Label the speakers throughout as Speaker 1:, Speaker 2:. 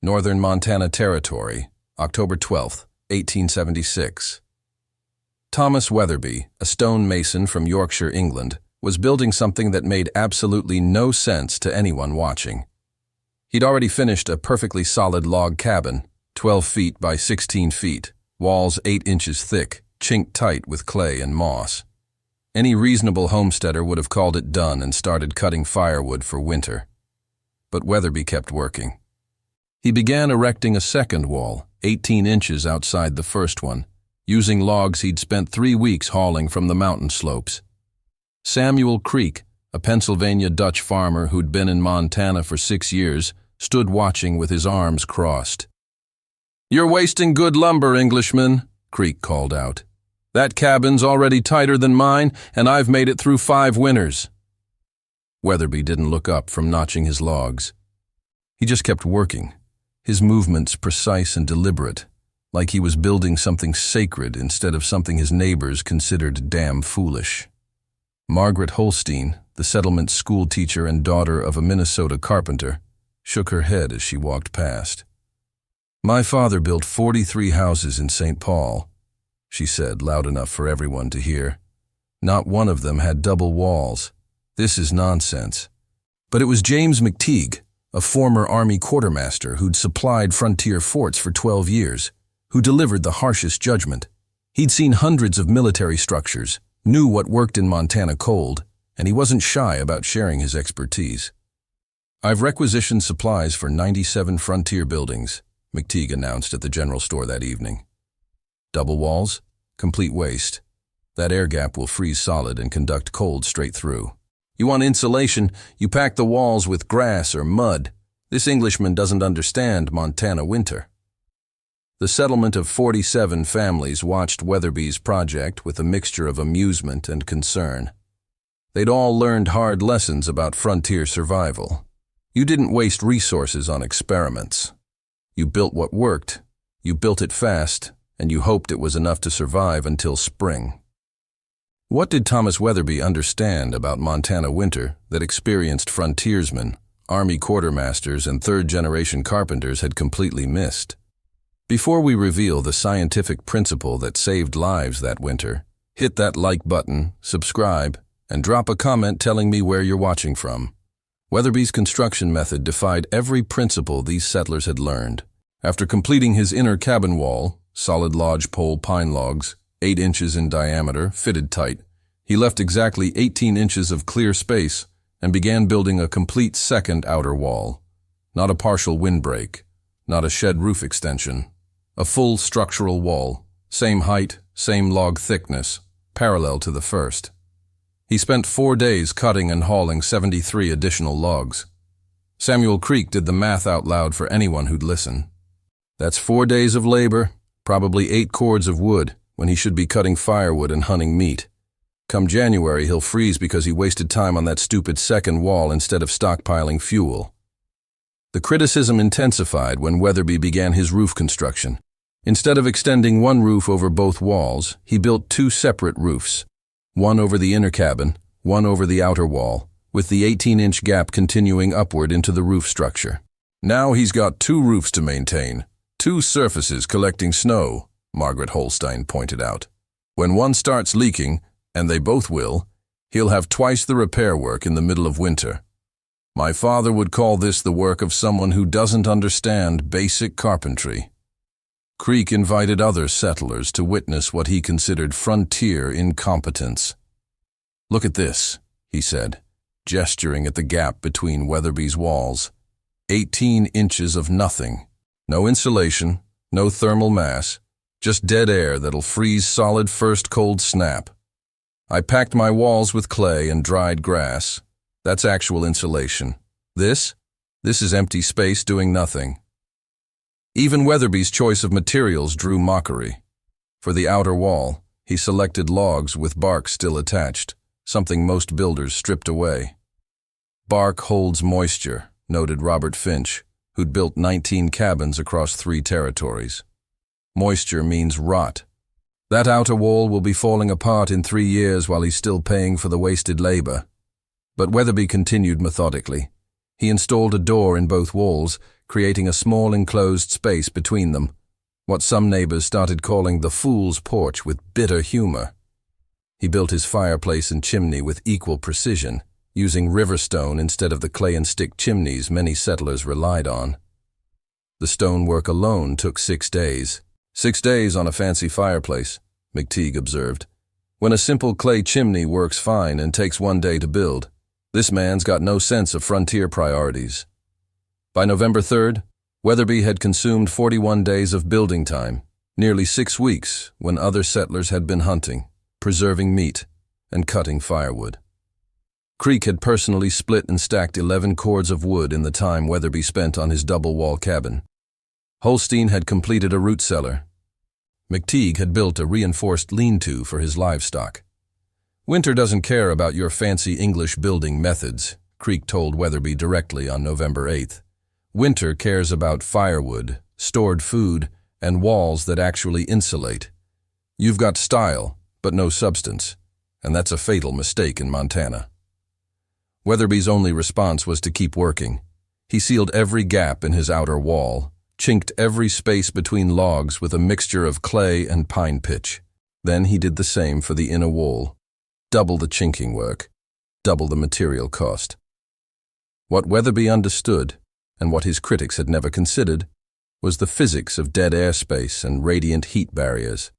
Speaker 1: Northern Montana Territory, October 12, 1876. Thomas Weatherby, a stonemason from Yorkshire, England, was building something that made absolutely no sense to anyone watching. He'd already finished a perfectly solid log cabin, 12 feet by 16 feet, walls 8 inches thick, chinked tight with clay and moss. Any reasonable homesteader would have called it done and started cutting firewood for winter. But Weatherby kept working. He began erecting a second wall, 18 inches outside the first one, using logs he'd spent 3 weeks hauling from the mountain slopes. Samuel Creek, a Pennsylvania Dutch farmer who'd been in Montana for 6 years, stood watching with his arms crossed. "You're wasting good lumber, Englishman," Creek called out. "That cabin's already tighter than mine, and I've made it through 5 winters." Weatherby didn't look up from notching his logs. He just kept working, his movements precise and deliberate, like he was building something sacred instead of something his neighbors considered damn foolish. Margaret Holstein, the settlement school teacher and daughter of a Minnesota carpenter, shook her head as she walked past. "My father built 43 houses in St. Paul," she said, loud enough for everyone to hear. "Not one of them had double walls. This is nonsense." But it was James McTeague, a former Army quartermaster who'd supplied frontier forts for 12 years, who delivered the harshest judgment. He'd seen hundreds of military structures, knew what worked in Montana cold, and he wasn't shy about sharing his expertise. "I've requisitioned supplies for 97 frontier buildings," McTeague announced at the general store that evening. "Double walls, complete waste. That air gap will freeze solid and conduct cold straight through. You want insulation, you pack the walls with grass or mud. This Englishman doesn't understand Montana winter." The settlement of 47 families watched Weatherby's project with a mixture of amusement and concern. They'd all learned hard lessons about frontier survival. You didn't waste resources on experiments. You built what worked, you built it fast, and you hoped it was enough to survive until spring. What did Thomas Weatherby understand about Montana winter that experienced frontiersmen, Army quartermasters, and third-generation carpenters had completely missed? Before we reveal the scientific principle that saved lives that winter, hit that like button, subscribe, and drop a comment telling me where you're watching from. Weatherby's construction method defied every principle these settlers had learned. After completing his inner cabin wall, solid lodgepole pine logs, 8 inches in diameter, fitted tight, he left exactly 18 inches of clear space and began building a complete second outer wall. Not a partial windbreak, not a shed roof extension. A full structural wall, same height, same log thickness, parallel to the first. He spent 4 days cutting and hauling 73 additional logs. Samuel Creek did the math out loud for anyone who'd listen. That's 4 days of labor, probably 8 cords of wood, when he should be cutting firewood and hunting meat. Come January, he'll freeze because he wasted time on that stupid second wall instead of stockpiling fuel. The criticism intensified when Weatherby began his roof construction. Instead of extending one roof over both walls, he built 2 separate roofs, one over the inner cabin, one over the outer wall, with the 18-inch gap continuing upward into the roof structure. "Now he's got 2 roofs to maintain, 2 surfaces collecting snow," Margaret Holstein pointed out. "When one starts leaking, and they both will, he'll have twice the repair work in the middle of winter. My father would call this the work of someone who doesn't understand basic carpentry." Creek invited other settlers to witness what he considered frontier incompetence. "Look at this," he said, gesturing at the gap between Weatherby's walls. 18 inches of nothing. No insulation, no thermal mass, just dead air that'll freeze solid first cold snap. I packed my walls with clay and dried grass. That's actual insulation. This is empty space doing nothing. Even Weatherby's choice of materials drew mockery. For the outer wall, he selected logs with bark still attached, something most builders stripped away. "Bark holds moisture," noted Robert Finch, who'd built 19 cabins across 3 territories. "Moisture means rot. That outer wall will be falling apart in 3 years while he's still paying for the wasted labor." But Weatherby continued methodically. He installed a door in both walls, creating a small enclosed space between them, what some neighbors started calling the fool's porch with bitter humor. He built his fireplace and chimney with equal precision, using river stone instead of the clay and stick chimneys many settlers relied on. The stonework alone took 6 days. 6 days on a fancy fireplace, McTeague observed. When a simple clay chimney works fine and takes 1 day to build, this man's got no sense of frontier priorities. By November 3rd, Weatherby had consumed 41 days of building time, nearly 6 weeks when other settlers had been hunting, preserving meat, and cutting firewood. Creek had personally split and stacked 11 cords of wood in the time Weatherby spent on his double-wall cabin. Holstein had completed a root cellar. McTeague had built a reinforced lean-to for his livestock. "Winter doesn't care about your fancy English building methods," Creek told Weatherby directly on November 8th. "Winter cares about firewood, stored food, and walls that actually insulate. You've got style, but no substance, and that's a fatal mistake in Montana." Weatherby's only response was to keep working. He sealed every gap in his outer wall, chinked every space between logs with a mixture of clay and pine pitch. Then he did the same for the inner wall. Double the chinking work, double the material cost. What Weatherby understood, and what his critics had never considered, was the physics of dead airspace and radiant heat barriers.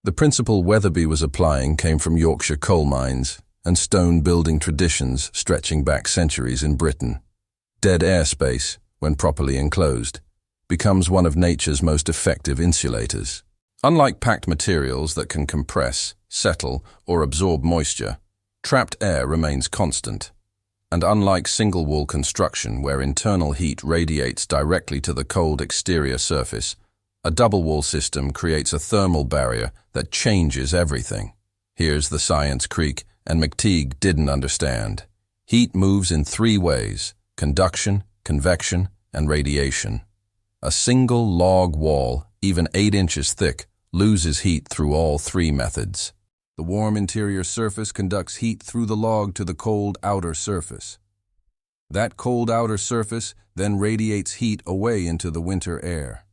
Speaker 1: The principle Weatherby was applying came from Yorkshire coal mines and stone building traditions stretching back centuries in Britain. Dead airspace, when properly enclosed, becomes one of nature's most effective insulators. Unlike packed materials that can compress, settle, or absorb moisture, trapped air remains constant. And unlike single-wall construction where internal heat radiates directly to the cold exterior surface, a double-wall system creates a thermal barrier that changes everything. Here's the science Creek and McTeague didn't understand. Heat moves in 3 ways: conduction, convection, and radiation. A single log wall, even 8 inches thick, loses heat through all 3 methods. The warm interior surface conducts heat through the log to the cold outer surface. That cold outer surface then radiates heat away into the winter air.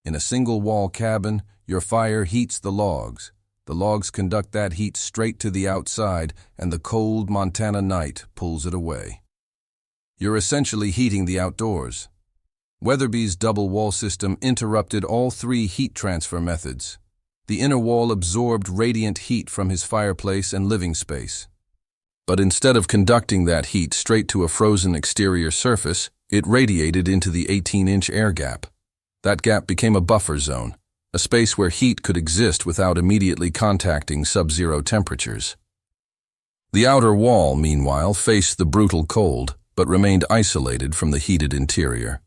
Speaker 1: In a single-wall cabin, your fire heats the logs. The logs conduct that heat straight to the outside, and the cold Montana night pulls it away. You're essentially heating the outdoors. Weatherby's double-wall system interrupted all 3 heat transfer methods. The inner wall absorbed radiant heat from his fireplace and living space. But instead of conducting that heat straight to a frozen exterior surface, it radiated into the 18-inch air gap. That gap became a buffer zone, a space where heat could exist without immediately contacting sub-zero temperatures. The outer wall, meanwhile, faced the brutal cold, but remained isolated from the heated interior.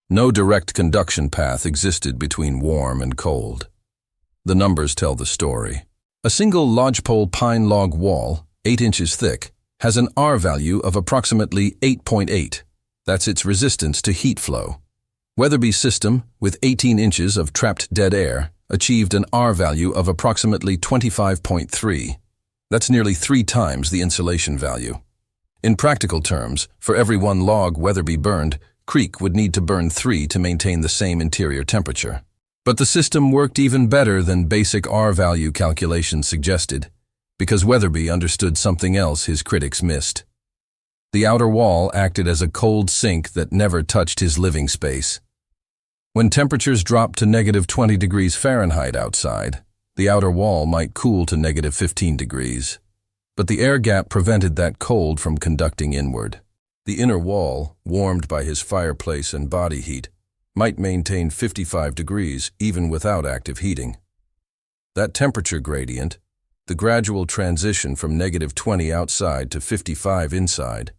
Speaker 1: No direct conduction path existed between warm and cold. The numbers tell the story. A single lodgepole pine log wall, 8 inches thick, has an R value of approximately 8.8. That's its resistance to heat flow. Weatherby's system, with 18 inches of trapped dead air, achieved an R value of approximately 25.3. That's nearly 3 times the insulation value. In practical terms, for every 1 log Weatherby burned, Creek would need to burn 3 to maintain the same interior temperature. But the system worked even better than basic R value calculations suggested, because Weatherby understood something else his critics missed. The outer wall acted as a cold sink that never touched his living space. When temperatures dropped to -20 degrees Fahrenheit outside, the outer wall might cool to -15 degrees. But the air gap prevented that cold from conducting inward. The inner wall, warmed by his fireplace and body heat, might maintain 55 degrees even without active heating. That temperature gradient, the gradual transition from -20 outside to 55 inside,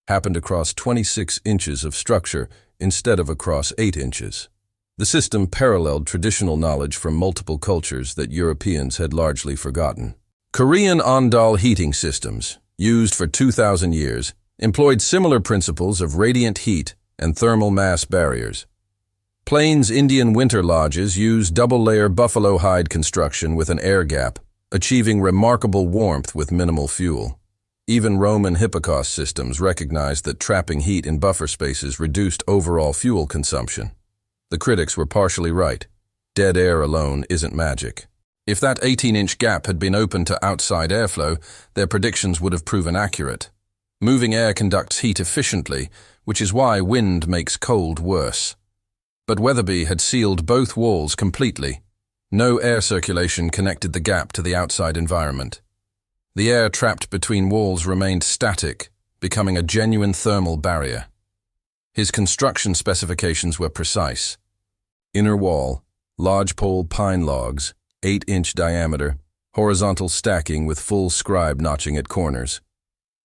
Speaker 1: happened across 26 inches of structure instead of across 8 inches. The system paralleled traditional knowledge from multiple cultures that Europeans had largely forgotten. Korean Ondal heating systems, used for 2,000 years, employed similar principles of radiant heat and thermal mass barriers. Plains Indian winter lodges use double-layer buffalo hide construction with an air gap, achieving remarkable warmth with minimal fuel. Even Roman Hipparcos systems recognized that trapping heat in buffer spaces reduced overall fuel consumption. The critics were partially right. Dead air alone isn't magic. If that 18-inch gap had been open to outside airflow, their predictions would have proven accurate. Moving air conducts heat efficiently, which is why wind makes cold worse. But Weatherby had sealed both walls completely. No air circulation connected the gap to the outside environment. The air trapped between walls remained static, becoming a genuine thermal barrier. His construction specifications were precise. Inner wall, lodgepole pine logs, 8-inch diameter, horizontal stacking with full scribe notching at corners.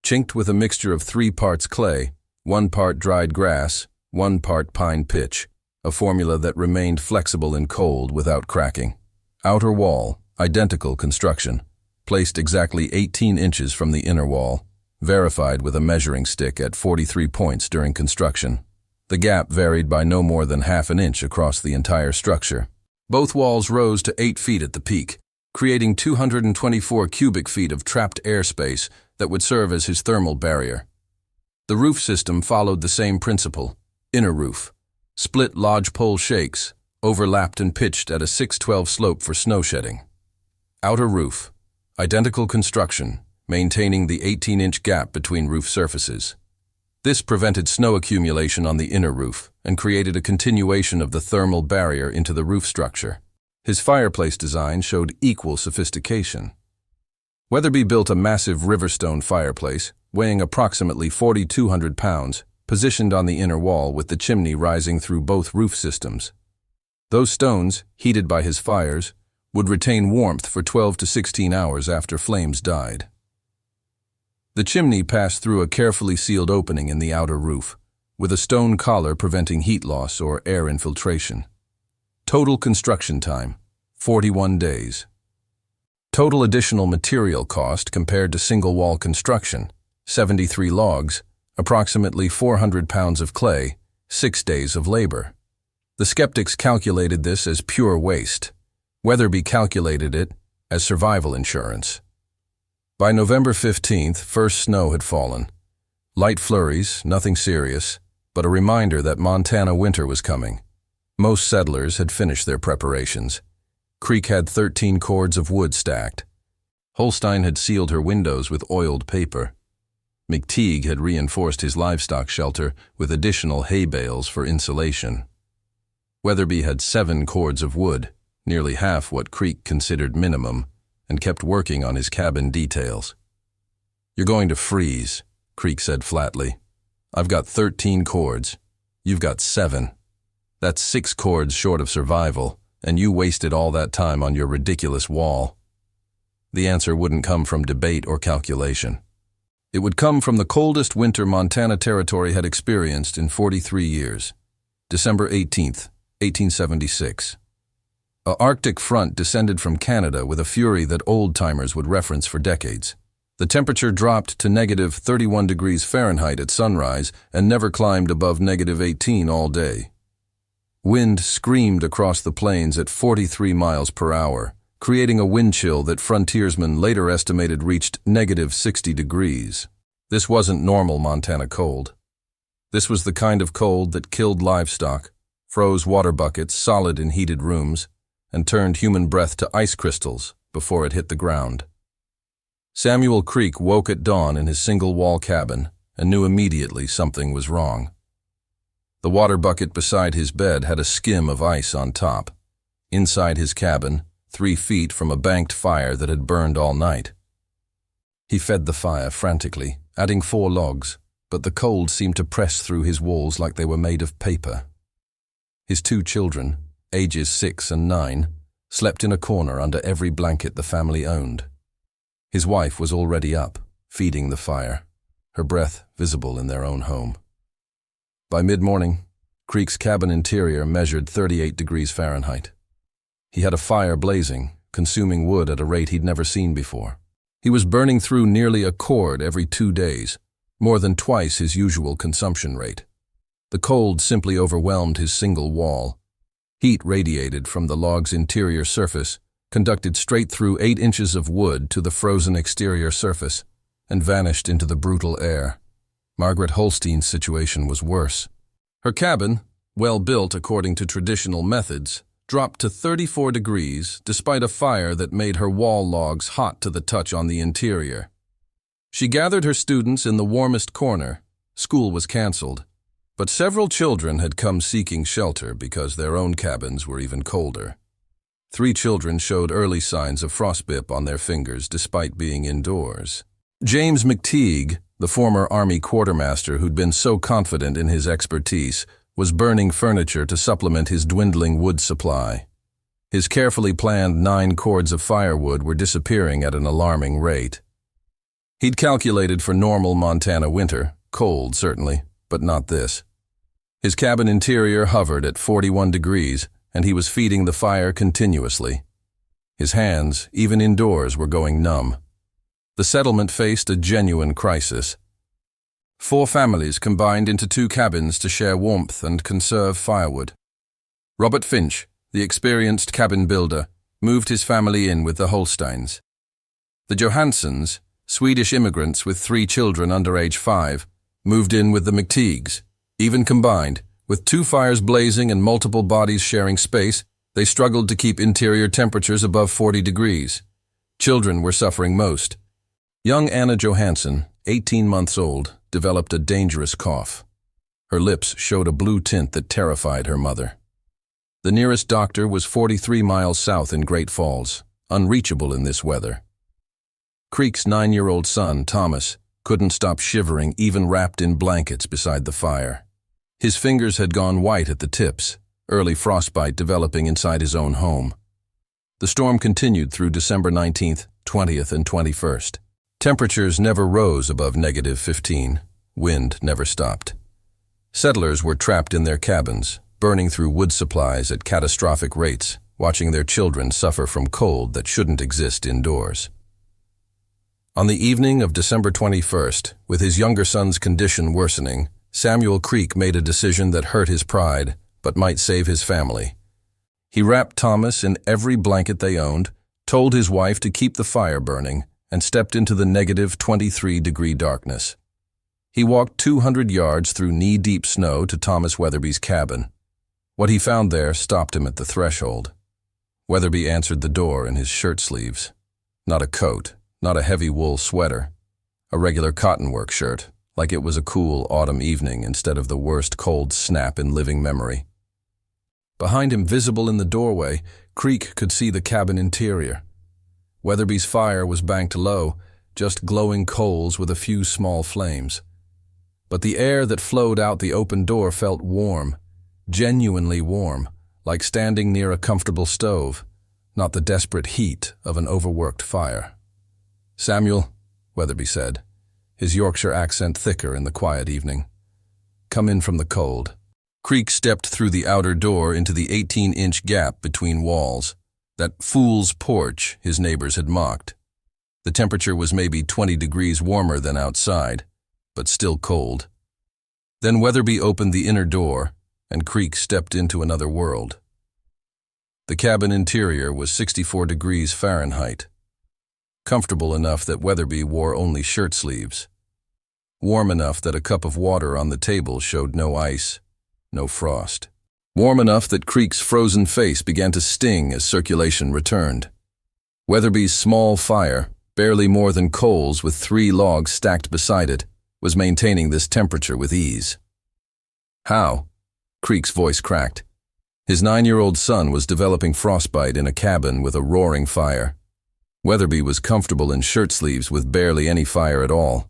Speaker 1: Chinked with a mixture of 3 parts clay, 1 part dried grass, 1 part pine pitch, a formula that remained flexible in cold without cracking. Outer wall, identical construction, placed exactly 18 inches from the inner wall, verified with a measuring stick at 43 points during construction. The gap varied by no more than half an inch across the entire structure. Both walls rose to 8 feet at the peak, creating 224 cubic feet of trapped airspace that would serve as his thermal barrier. The roof system followed the same principle. Inner roof, split lodgepole shakes, overlapped and pitched at a 6/12 slope for snow shedding. Outer roof, identical construction, maintaining the 18-inch gap between roof surfaces. This prevented snow accumulation on the inner roof and created a continuation of the thermal barrier into the roof structure. His fireplace design showed equal sophistication. Weatherby built a massive Riverstone fireplace, weighing approximately 4,200 pounds, positioned on the inner wall with the chimney rising through both roof systems. Those stones, heated by his fires, would retain warmth for 12 to 16 hours after flames died. The chimney passed through a carefully sealed opening in the outer roof, with a stone collar preventing heat loss or air infiltration. Total construction time, 41 days. Total additional material cost compared to single-wall construction, 73 logs, approximately 400 pounds of clay, 6 days of labor. The skeptics calculated this as pure waste. Weatherby calculated it as survival insurance. By November 15th, first snow had fallen. Light flurries, nothing serious, but a reminder that Montana winter was coming. Most settlers had finished their preparations. Creek had 13 cords of wood stacked. Holstein had sealed her windows with oiled paper. McTeague had reinforced his livestock shelter with additional hay bales for insulation. Weatherby had 7 cords of wood, nearly half what Creek considered minimum, and kept working on his cabin details. "You're going to freeze," Creek said flatly. "I've got 13 cords. You've got 7. That's 6 cords short of survival, and you wasted all that time on your ridiculous wall." The answer wouldn't come from debate or calculation. It would come from the coldest winter Montana Territory had experienced in 43 years. December 18th, 1876. An Arctic front descended from Canada with a fury that old-timers would reference for decades. The temperature dropped to negative 31 degrees Fahrenheit at sunrise and never climbed above negative 18 all day. Wind screamed across the plains at 43 miles per hour, creating a wind chill that frontiersmen later estimated reached negative 60 degrees. This wasn't normal Montana cold. This was the kind of cold that killed livestock, froze water buckets solid in heated rooms, and turned human breath to ice crystals before it hit the ground. Samuel Creek woke at dawn in his single-wall cabin and knew immediately something was wrong. The water bucket beside his bed had a skim of ice on top. Inside his cabin, 3 feet from a banked fire that had burned all night. He fed the fire frantically, adding 4 logs, but the cold seemed to press through his walls like they were made of paper. His 2 children, ages 6 and 9, slept in a corner under every blanket the family owned. His wife was already up, feeding the fire, her breath visible in their own home. By mid-morning, Creek's cabin interior measured 38 degrees Fahrenheit. He had a fire blazing, consuming wood at a rate he'd never seen before. He was burning through nearly a cord every 2 days, more than twice his usual consumption rate. The cold simply overwhelmed his single wall. Heat radiated from the log's interior surface, conducted straight through 8 inches of wood to the frozen exterior surface, and vanished into the brutal air. Margaret Holstein's situation was worse. Her cabin, well built according to traditional methods, dropped to 34 degrees despite a fire that made her wall logs hot to the touch on the interior. She gathered her students in the warmest corner. School was canceled, but several children had come seeking shelter because their own cabins were even colder. 3 children showed early signs of frostbite on their fingers despite being indoors. James McTeague, the former Army quartermaster who'd been so confident in his expertise, was burning furniture to supplement his dwindling wood supply. His carefully planned 9 cords of firewood were disappearing at an alarming rate. He'd calculated for normal Montana winter, cold certainly, but not this. His cabin interior hovered at 41 degrees, and he was feeding the fire continuously. His hands, even indoors, were going numb. The settlement faced a genuine crisis. 4 families combined into 2 cabins to share warmth and conserve firewood. Robert Finch, the experienced cabin builder, moved his family in with the Holsteins. The Johanssons, Swedish immigrants with 3 children under age 5, moved in with the McTeagues. Even combined, with 2 fires blazing and multiple bodies sharing space, they struggled to keep interior temperatures above 40 degrees. Children were suffering most. Young Anna Johansson, 18 months old, developed a dangerous cough. Her lips showed a blue tint that terrified her mother. The nearest doctor was 43 miles south in Great Falls, unreachable in this weather. Creek's 9-year-old son, Thomas, couldn't stop shivering even wrapped in blankets beside the fire. His fingers had gone white at the tips, early frostbite developing inside his own home. The storm continued through December 19th, 20th, and 21st. Temperatures never rose above -15. Wind never stopped. Settlers were trapped in their cabins, burning through wood supplies at catastrophic rates, watching their children suffer from cold that shouldn't exist indoors. On the evening of December 21st, with his younger son's condition worsening, Samuel Creek made a decision that hurt his pride, but might save his family. He wrapped Thomas in every blanket they owned, told his wife to keep the fire burning, and stepped into the -23-degree darkness. He walked 200 yards through knee-deep snow to Thomas Weatherby's cabin. What he found there stopped him at the threshold. Weatherby answered the door in his shirt sleeves. Not a coat, not a heavy wool sweater. A regular cottonwork shirt, like it was a cool autumn evening instead of the worst cold snap in living memory. Behind him, visible in the doorway, Creek could see the cabin interior. Weatherby's fire was banked low, just glowing coals with a few small flames. But the air that flowed out the open door felt warm, genuinely warm, like standing near a comfortable stove, not the desperate heat of an overworked fire. "Samuel," Weatherby said, his Yorkshire accent thicker in the quiet evening. "Come in from the cold." Creek stepped through the outer door into the 18-inch gap between walls, that fool's porch his neighbors had mocked. The temperature was maybe 20 degrees warmer than outside, but still cold. Then Weatherby opened the inner door, and Creek stepped into another world. The cabin interior was 64 degrees Fahrenheit. Comfortable enough that Weatherby wore only shirt sleeves. Warm enough that a cup of water on the table showed no ice, no frost. Warm enough that Creek's frozen face began to sting as circulation returned. Weatherby's small fire, barely more than coals with 3 logs stacked beside it, was maintaining this temperature with ease. How? Creek's voice cracked. His 9-year-old son was developing frostbite in a cabin with a roaring fire. Weatherby was comfortable in shirt sleeves with barely any fire at all.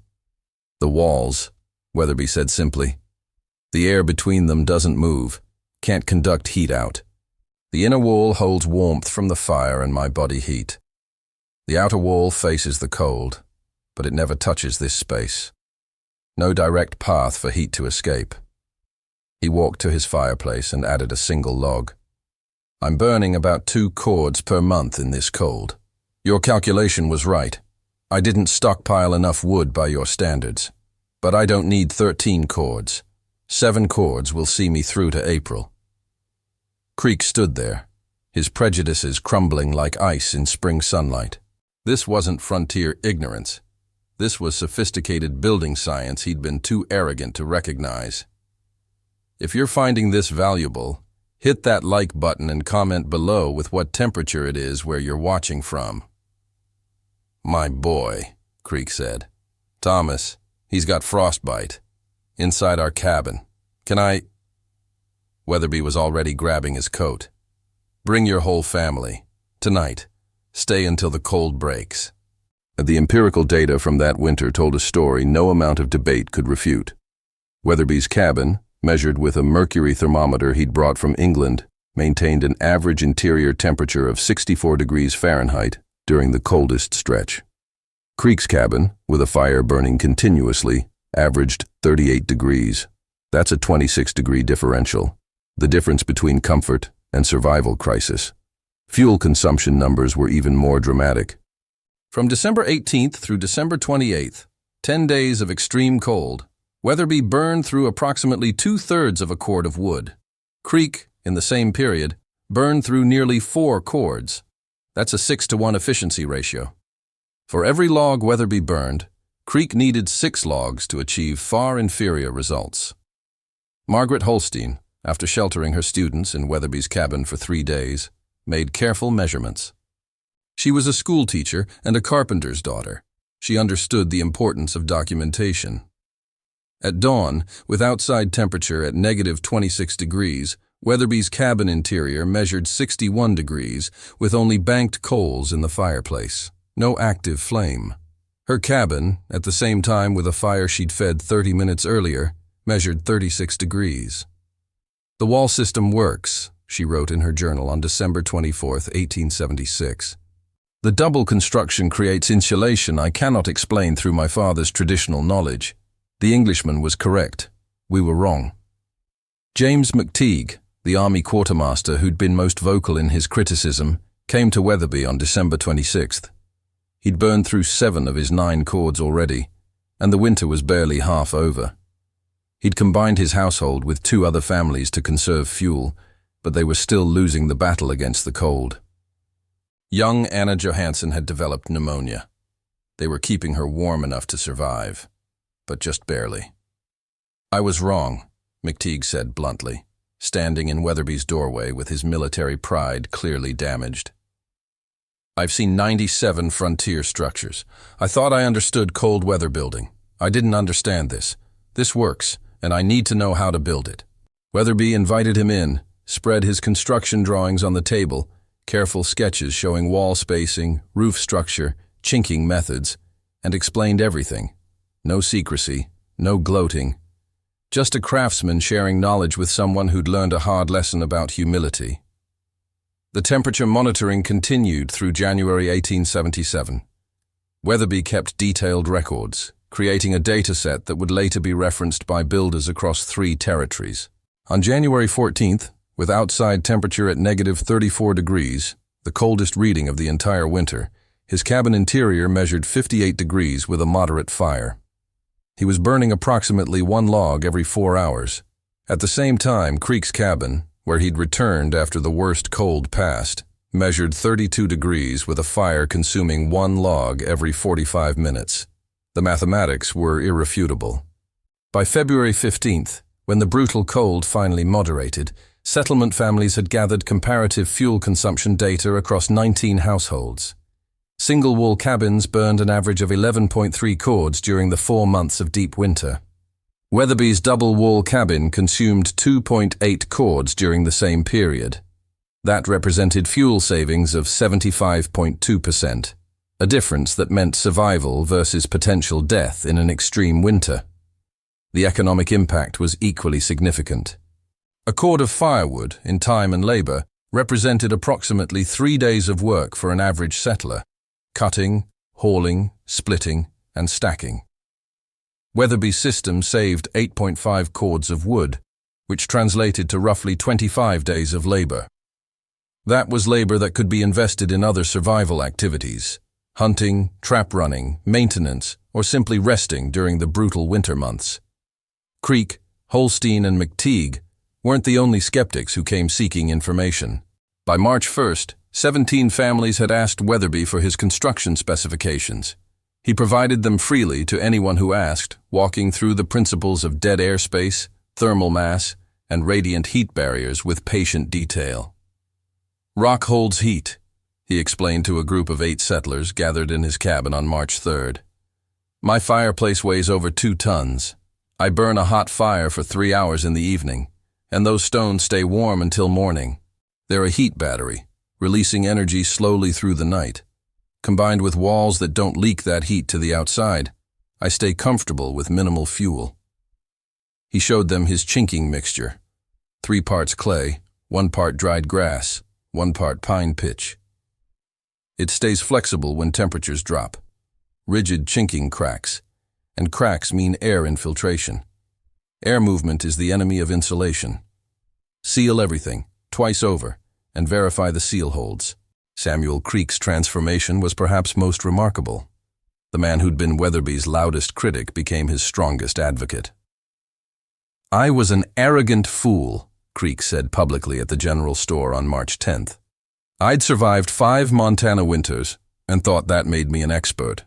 Speaker 1: "The walls," Weatherby said simply. "The air between them doesn't move, can't conduct heat out. The inner wall holds warmth from the fire and my body heat. The outer wall faces the cold, but it never touches this space. No direct path for heat to escape." He walked to his fireplace and added a single log. "I'm burning about 2 cords per month in this cold. Your calculation was right. I didn't stockpile enough wood by your standards. But I don't need 13 cords. 7 cords will see me through to April." Creek stood there, his prejudices crumbling like ice in spring sunlight. This wasn't frontier ignorance. This was sophisticated building science he'd been too arrogant to recognize. If you're finding this valuable, hit that like button and comment below with what temperature it is where you're watching from. My boy, Creek said. Thomas, he's got frostbite. Inside our cabin. Can I? Weatherby was already grabbing his coat. Bring your whole family. Tonight. Stay until the cold breaks. The empirical data from that winter told a story no amount of debate could refute. Weatherby's cabin, measured with a mercury thermometer he'd brought from England, maintained an average interior temperature of 64 degrees Fahrenheit during the coldest stretch. Creek's cabin, with a fire burning continuously, averaged 38 degrees. That's a 26-degree differential, the difference between comfort and survival crisis. Fuel consumption numbers were even more dramatic. From December 18th through December 28th, 10 days of extreme cold, Weatherby burned through approximately 2/3 of a cord of wood. Creek, in the same period, burned through nearly 4 cords. That's a 6-to-1 efficiency ratio. For every log Weatherby burned, Creek needed 6 logs to achieve far inferior results. Margaret Holstein, after sheltering her students in Weatherby's cabin for 3 days, made careful measurements. She was a school teacher and a carpenter's daughter. She understood the importance of documentation. At dawn, with outside temperature at -26 degrees, Weatherby's cabin interior measured 61 degrees with only banked coals in the fireplace. No active flame. Her cabin, at the same time with a fire she'd fed 30 minutes earlier, measured 36 degrees. The wall system works, she wrote in her journal on December 24, 1876. The double construction creates insulation I cannot explain through my father's traditional knowledge. The Englishman was correct. We were wrong. James McTeague, the Army quartermaster who'd been most vocal in his criticism, came to Weatherby on December 26th. He'd burned through 7 of his 9 cords already, and the winter was barely half over. He'd combined his household with 2 other families to conserve fuel, but they were still losing the battle against the cold. Young Anna Johansson had developed pneumonia. They were keeping her warm enough to survive, but just barely. I was wrong, McTeague said bluntly, standing in Weatherby's doorway with his military pride clearly damaged. I've seen 97 frontier structures. I thought I understood cold weather building. I didn't understand this. This works, and I need to know how to build it. Weatherby invited him in, spread his construction drawings on the table, careful sketches showing wall spacing, roof structure, chinking methods, and explained everything. No secrecy, no gloating. Just a craftsman sharing knowledge with someone who'd learned a hard lesson about humility. The temperature monitoring continued through January 1877. Weatherby kept detailed records, creating a data set that would later be referenced by builders across 3 territories. On January 14th, with outside temperature at -34 degrees, the coldest reading of the entire winter, his cabin interior measured 58 degrees with a moderate fire. He was burning approximately 1 log every 4 hours. At the same time, Creek's cabin, where he'd returned after the worst cold passed, measured 32 degrees with a fire consuming 1 log every 45 minutes. The mathematics were irrefutable. By February 15th, when the brutal cold finally moderated, settlement families had gathered comparative fuel consumption data across 19 households. Single-wall cabins burned an average of 11.3 cords during the 4 months of deep winter. Weatherby's double-wall cabin consumed 2.8 cords during the same period. That represented fuel savings of 75.2%, a difference that meant survival versus potential death in an extreme winter. The economic impact was equally significant. A cord of firewood, in time and labor, represented approximately 3 days of work for an average settler, cutting, hauling, splitting, and stacking. Weatherby's system saved 8.5 cords of wood, which translated to roughly 25 days of labor. That was labor that could be invested in other survival activities, hunting, trap running, maintenance, or simply resting during the brutal winter months. Creek, Holstein, and McTeague weren't the only skeptics who came seeking information. By March 1st, 17 families had asked Weatherby for his construction specifications. He provided them freely to anyone who asked, walking through the principles of dead airspace, thermal mass, and radiant heat barriers with patient detail. "Rock holds heat," he explained to a group of 8 settlers gathered in his cabin on March 3rd. "My fireplace weighs over 2 tons. I burn a hot fire for 3 hours in the evening, and those stones stay warm until morning. They're a heat battery, releasing energy slowly through the night. Combined with walls that don't leak that heat to the outside, I stay comfortable with minimal fuel." He showed them his chinking mixture. 3 parts clay, 1 part dried grass, 1 part pine pitch. It stays flexible when temperatures drop. Rigid chinking cracks, and cracks mean air infiltration. Air movement is the enemy of insulation. Seal everything, twice over, and verify the seal holds. Samuel Creek's transformation was perhaps most remarkable. The man who'd been Weatherby's loudest critic became his strongest advocate. "I was an arrogant fool," Creek said publicly at the general store on March 10th. "I'd survived 5 Montana winters and thought that made me an expert.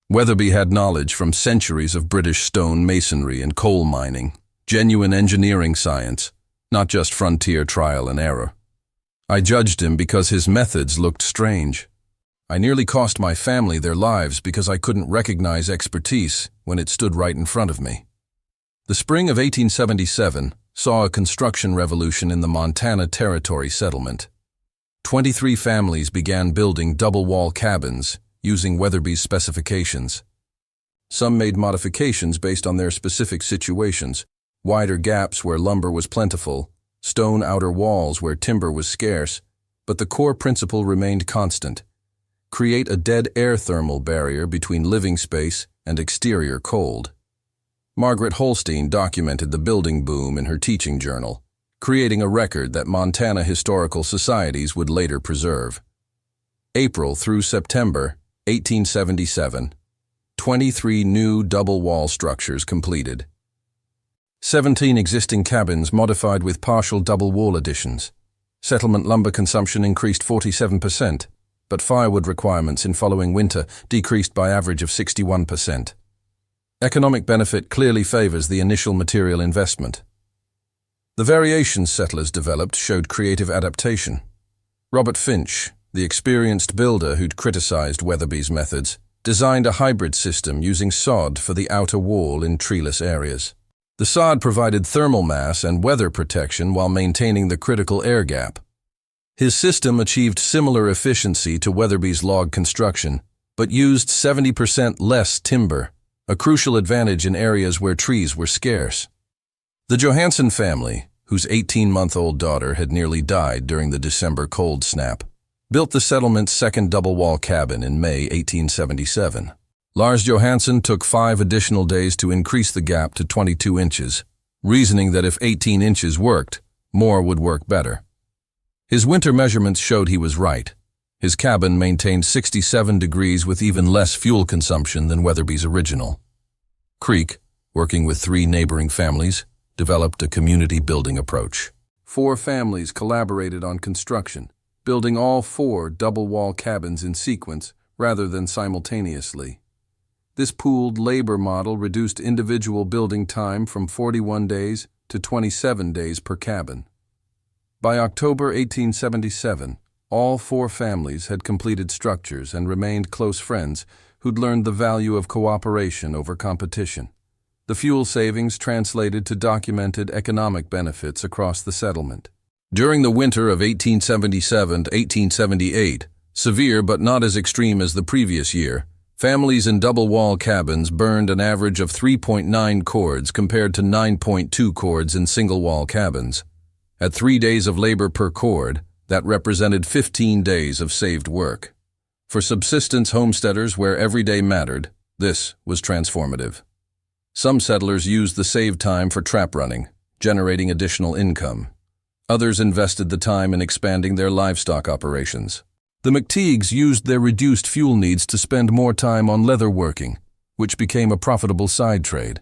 Speaker 1: Weatherby had knowledge from centuries of British stone masonry and coal mining, genuine engineering science, not just frontier trial and error. I judged him because his methods looked strange. I nearly cost my family their lives because I couldn't recognize expertise when it stood right in front of me." The spring of 1877 saw a construction revolution in the Montana Territory settlement. 23 families began building double-wall cabins using Weatherby's specifications. Some made modifications based on their specific situations: wider gaps where lumber was plentiful, stone outer walls where timber was scarce, but the core principle remained constant: create a dead air thermal barrier between living space and exterior cold. Margaret Holstein documented the building boom in her teaching journal, creating a record that Montana historical societies would later preserve. April through September 1877, 23 new double-wall structures completed. 17 existing cabins modified with partial double-wall additions. Settlement lumber consumption increased 47%, but firewood requirements in following winter decreased by average of 61%. Economic benefit clearly favors the initial material investment. The variations settlers developed showed creative adaptation. Robert Finch, the experienced builder who'd criticized Weatherby's methods, designed a hybrid system using sod for the outer wall in treeless areas. The sod provided thermal mass and weather protection while maintaining the critical air gap. His system achieved similar efficiency to Weatherby's log construction, but used 70% less timber, a crucial advantage in areas where trees were scarce. The Johansson family, whose 18-month-old daughter had nearly died during the December cold snap, built the settlement's second double-wall cabin in May 1877. Lars Johansson took 5 additional days to increase the gap to 22 inches, reasoning that if 18 inches worked, more would work better. His winter measurements showed he was right. His cabin maintained 67 degrees with even less fuel consumption than Weatherby's original. Creek, working with 3 neighboring families, developed a community building approach. 4 families collaborated on construction, building all 4 double-wall cabins in sequence rather than simultaneously. This pooled labor model reduced individual building time from 41 days to 27 days per cabin. By October 1877, all 4 families had completed structures and remained close friends who'd learned the value of cooperation over competition. The fuel savings translated to documented economic benefits across the settlement. During the winter of 1877 to 1878, severe but not as extreme as the previous year, families in double-wall cabins burned an average of 3.9 cords compared to 9.2 cords in single-wall cabins. At 3 days of labor per cord, that represented 15 days of saved work. For subsistence homesteaders where every day mattered, this was transformative. Some settlers used the saved time for trap running, generating additional income. Others invested the time in expanding their livestock operations. The McTeagues used their reduced fuel needs to spend more time on leather working, which became a profitable side trade.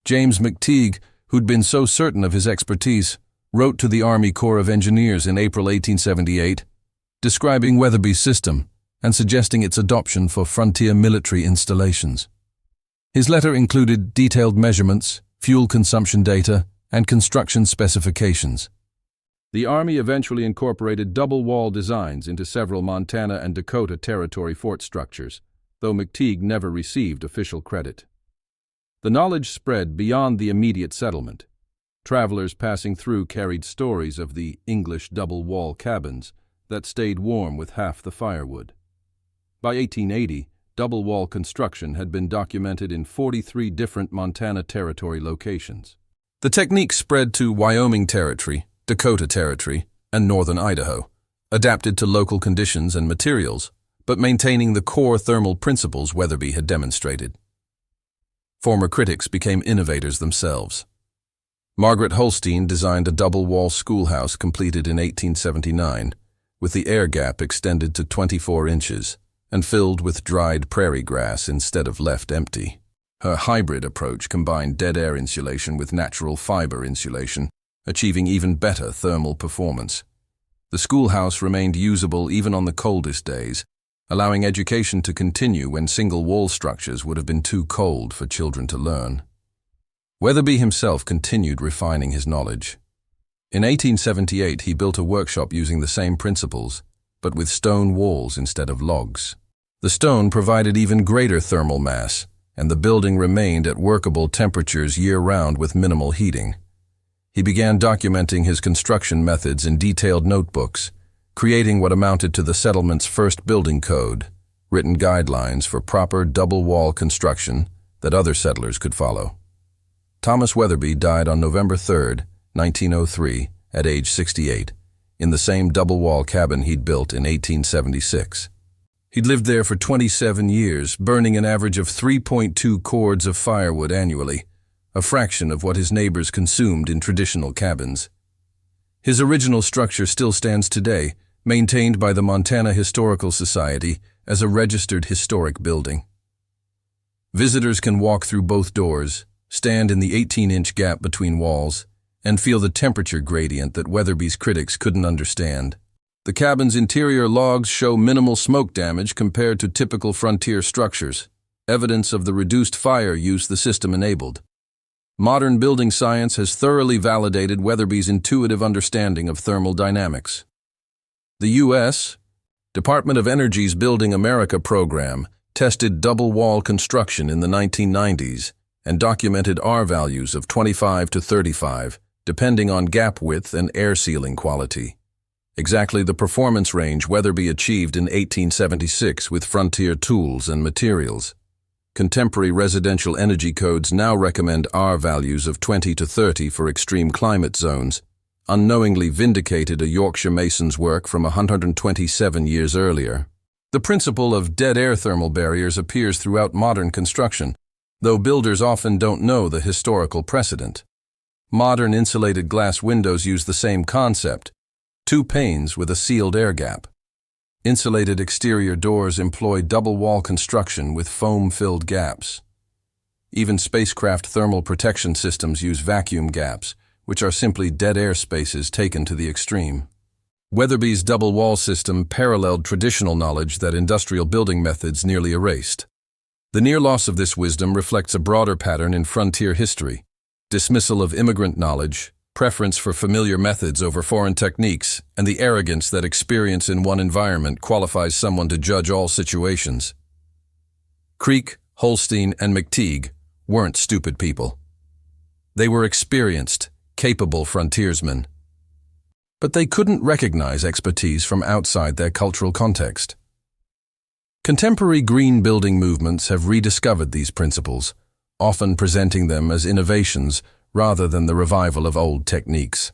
Speaker 1: James McTeague, who'd been so certain of his expertise, wrote to the Army Corps of Engineers in April 1878, describing Weatherby's system. and suggesting its adoption for frontier military installations. His letter included detailed measurements, fuel consumption data, and construction specifications. The Army eventually incorporated double-wall designs into several Montana and Dakota Territory fort structures, though McTeague never received official credit. The knowledge spread beyond the immediate settlement. Travelers passing through carried stories of the English double-wall cabins that stayed warm with half the firewood. By 1880, double-wall construction had been documented in 43 different Montana Territory locations. The technique spread to Wyoming Territory, Dakota Territory, and northern Idaho, adapted to local conditions and materials, but maintaining the core thermal principles Weatherby had demonstrated. Former critics became innovators themselves. Margaret Holstein designed a double-wall schoolhouse completed in 1879, with the air gap extended to 24 inches and filled with dried prairie grass instead of left empty. Her hybrid approach combined dead air insulation with natural fiber insulation, achieving even better thermal performance. The schoolhouse remained usable even on the coldest days, allowing education to continue when single-wall structures would have been too cold for children to learn. Weatherby himself continued refining his knowledge. In 1878, he built a workshop using the same principles, but with stone walls instead of logs. The stone provided even greater thermal mass, and the building remained at workable temperatures year-round with minimal heating. He began documenting his construction methods in detailed notebooks, creating what amounted to the settlement's first building code, written guidelines for proper double-wall construction that other settlers could follow. Thomas Weatherby died on November 3, 1903, at age 68, in the same double-wall cabin he'd built in 1876. He'd lived there for 27 years, burning an average of 3.2 cords of firewood annually, a fraction of what his neighbors consumed in traditional cabins. His original structure still stands today, maintained by the Montana Historical Society as a registered historic building. Visitors can walk through both doors, stand in the 18-inch gap between walls, and feel the temperature gradient that Weatherby's critics couldn't understand. The cabin's interior logs show minimal smoke damage compared to typical frontier structures, evidence of the reduced fire use the system enabled. Modern building science has thoroughly validated Weatherby's intuitive understanding of thermal dynamics. The U.S. Department of Energy's Building America program tested double-wall construction in the 1990s and documented R values of 25 to 35, depending on gap width and air sealing quality. Exactly the performance range Weatherby achieved in 1876 with frontier tools and materials. Contemporary residential energy codes now recommend R values of 20 to 30 for extreme climate zones, unknowingly vindicated a Yorkshire mason's work from 127 years earlier. The principle of dead air thermal barriers appears throughout modern construction, though builders often don't know the historical precedent. Modern insulated glass windows use the same concept, 2 panes with a sealed air gap. Insulated exterior doors employ double-wall construction with foam-filled gaps. Even spacecraft thermal protection systems use vacuum gaps, which are simply dead air spaces taken to the extreme. Weatherby's double-wall system paralleled traditional knowledge that industrial building methods nearly erased. The near loss of this wisdom reflects a broader pattern in frontier history: dismissal of immigrant knowledge, preference for familiar methods over foreign techniques, and the arrogance that experience in one environment qualifies someone to judge all situations. Creek, Holstein, and McTeague weren't stupid people. They were experienced, capable frontiersmen. But they couldn't recognize expertise from outside their cultural context. Contemporary green building movements have rediscovered these principles, often presenting them as innovations rather than the revival of old techniques.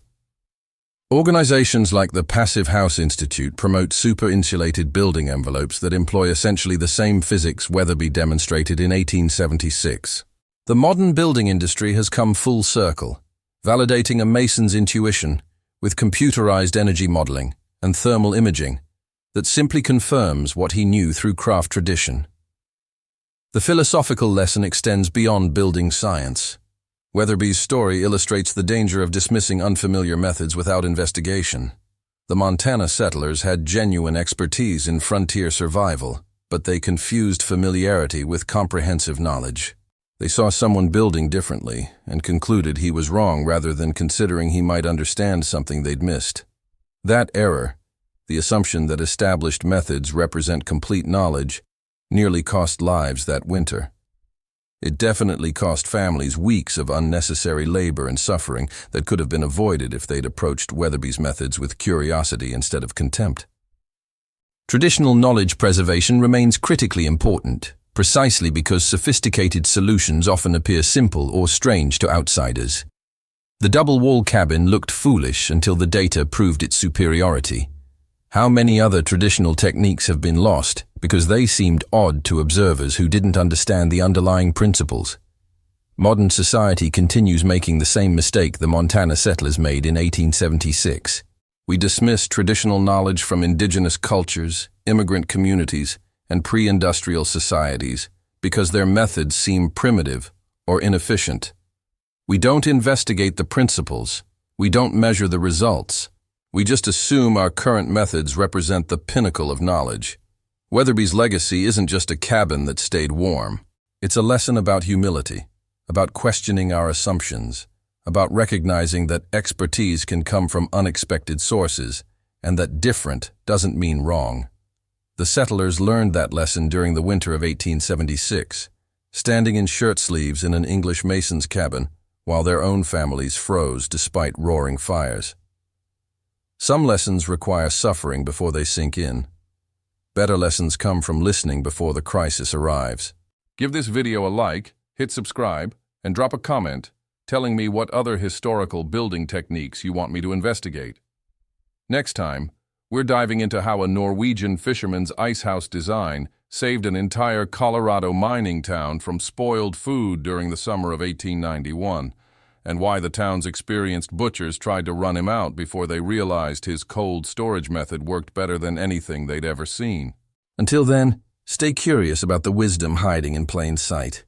Speaker 1: Organizations like the Passive House Institute promote super-insulated building envelopes that employ essentially the same physics Weatherby demonstrated in 1876. The modern building industry has come full circle, validating a mason's intuition with computerized energy modeling and thermal imaging that simply confirms what he knew through craft tradition. The philosophical lesson extends beyond building science. Weatherby's story illustrates the danger of dismissing unfamiliar methods without investigation. The Montana settlers had genuine expertise in frontier survival, but they confused familiarity with comprehensive knowledge. They saw someone building differently and concluded he was wrong rather than considering he might understand something they'd missed. That error, the assumption that established methods represent complete knowledge, nearly cost lives that winter. It definitely cost families weeks of unnecessary labor and suffering that could have been avoided if they'd approached Weatherby's methods with curiosity instead of contempt. Traditional knowledge preservation remains critically important, precisely because sophisticated solutions often appear simple or strange to outsiders. The double-wall cabin looked foolish until the data proved its superiority. How many other traditional techniques have been lost because they seemed odd to observers who didn't understand the underlying principles? Modern society continues making the same mistake the Montana settlers made in 1876. We dismiss traditional knowledge from indigenous cultures, immigrant communities, and pre-industrial societies because their methods seem primitive or inefficient. We don't investigate the principles. We don't measure the results. We just assume our current methods represent the pinnacle of knowledge. Weatherby's legacy isn't just a cabin that stayed warm. It's a lesson about humility, about questioning our assumptions, about recognizing that expertise can come from unexpected sources, and that different doesn't mean wrong. The settlers learned that lesson during the winter of 1876, standing in shirt sleeves in an English mason's cabin, while their own families froze despite roaring fires. Some lessons require suffering before they sink in. Better lessons come from listening before the crisis arrives.
Speaker 2: Give this video a like, hit subscribe, and drop a comment telling me what other historical building techniques you want me to investigate. Next time, we're diving into how a Norwegian fisherman's ice house design saved an entire Colorado mining town from spoiled food during the summer of 1891, and why the town's experienced butchers tried to run him out before they realized his cold storage method worked better than anything they'd ever seen.
Speaker 1: Until then, stay curious about the wisdom hiding in plain sight.